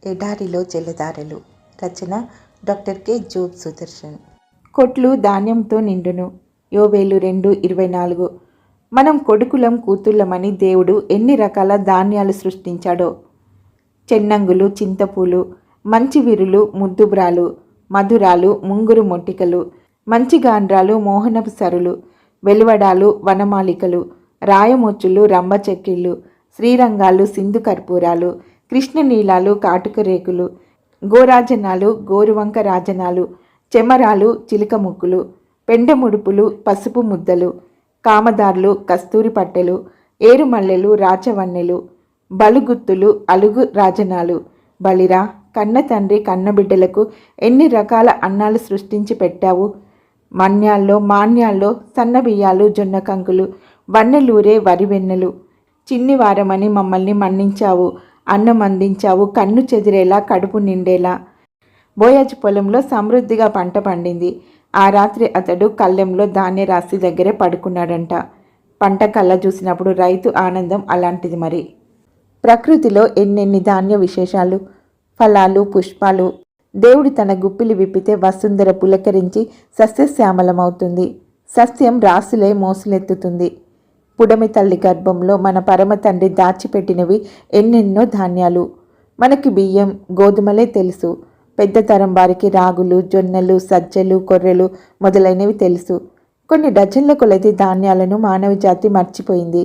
ఎడారిలో జలధారలు. రచన doctor K Job Sudarshan. కొట్లు ధాన్యంతో నిండును. యోవేలు 2:24. మనం కొడుకులం కూతుళ్ళమని దేవుడు ఎన్ని రకాల ధాన్యాలు సృష్టించాడో. చెన్నంగులు, చింతపూలు, మంచి విరులు, ముద్దుబ్రాలు, మధురాలు, ముంగురు మొట్టికలు, మంచి గాండ్రాలు, మోహనపు సరులు, వెలువడాలు, వనమాలికలు, రాయమొచ్చులు, రంభ చెక్కిళ్ళు, శ్రీరంగాలు, సింధు కర్పూరాలు, కృష్ణనీలాలు, కాటుక రేకులు, గోరాజనాలు, గోరువంక రాజనాలు, చెమరాలు, చిలుక ముక్కులు, పెండముడుపులు, పసుపు ముద్దలు, కామదార్లు, కస్తూరి పట్టెలు, ఏరుమల్లెలు, రాచవన్నెలు, బలుగుత్తులు, అలుగు రాజనాలు. బలిరా కన్న తండ్రి కన్నబిడ్డలకు ఎన్ని రకాల అన్నాలు సృష్టించి పెట్టావు. మన్యాల్లో, మాన్యాల్లో సన్నబియ్యాలు, జొన్న కంకులు, వన్నెలూరే వరివెన్నెలు. చిన్నివారమని మమ్మల్ని మన్నించావు, అన్నం అందించావు, కన్ను చెదిరేలా, కడుపు నిండేలా. బోయాజు పొలంలో సమృద్ధిగా పంట పండింది. ఆ రాత్రి అతడు కళ్ళెంలో ధాన్య రాశి దగ్గరే పడుకున్నాడంట. పంట కళ్ళ చూసినప్పుడు రైతు ఆనందం అలాంటిది మరి. ప్రకృతిలో ఎన్నెన్ని ధాన్య విశేషాలు, ఫలాలు, పుష్పాలు. దేవుడు తన గుప్పిలి విప్పితే వసుంధర పులకరించి సస్యశ్యామలమవుతుంది. సస్యం రాసులై మోసులెత్తుతుంది. పుడమి తల్లి గర్భంలో మన పరమ తండ్రి దాచిపెట్టినవి ఎన్నెన్నో ధాన్యాలు. మనకి బియ్యం, గోధుమలే తెలుసు. పెద్ద తరం వారికి రాగులు, జొన్నలు, సజ్జలు, కొర్రెలు మొదలైనవి తెలుసు. కొన్ని డజన్ల కొలది ధాన్యాలను మానవ జాతి మర్చిపోయింది.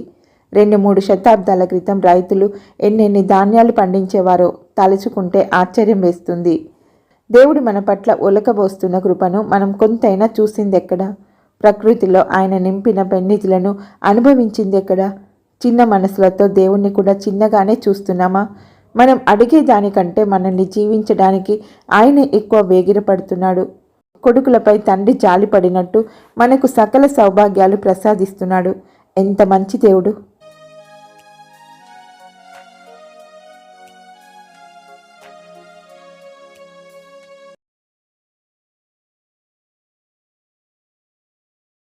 2-3 శతాబ్దాల క్రితం రైతులు ఎన్నెన్ని ధాన్యాలు పండించేవారో తలుచుకుంటే ఆశ్చర్యం వేస్తుంది. దేవుడు మన పట్ల ఒలకబోస్తున్న కృపను మనం కొంతైనా చూసిందెక్కడా? ప్రకృతిలో ఆయన నింపిన పెన్నిధులను అనుభవించిందెక్కడా? చిన్న మనసులతో దేవుణ్ణి కూడా చిన్నగానే చూస్తున్నామా? మనం అడిగేదానికంటే మనల్ని జీవించడానికి ఆయన ఎక్కువ వేగిరపడుతున్నాడు. కొడుకులపై తండ్రి జాలిపడినట్టు మనకు సకల సౌభాగ్యాలు ప్రసాదిస్తున్నాడు. ఎంత మంచి దేవుడు!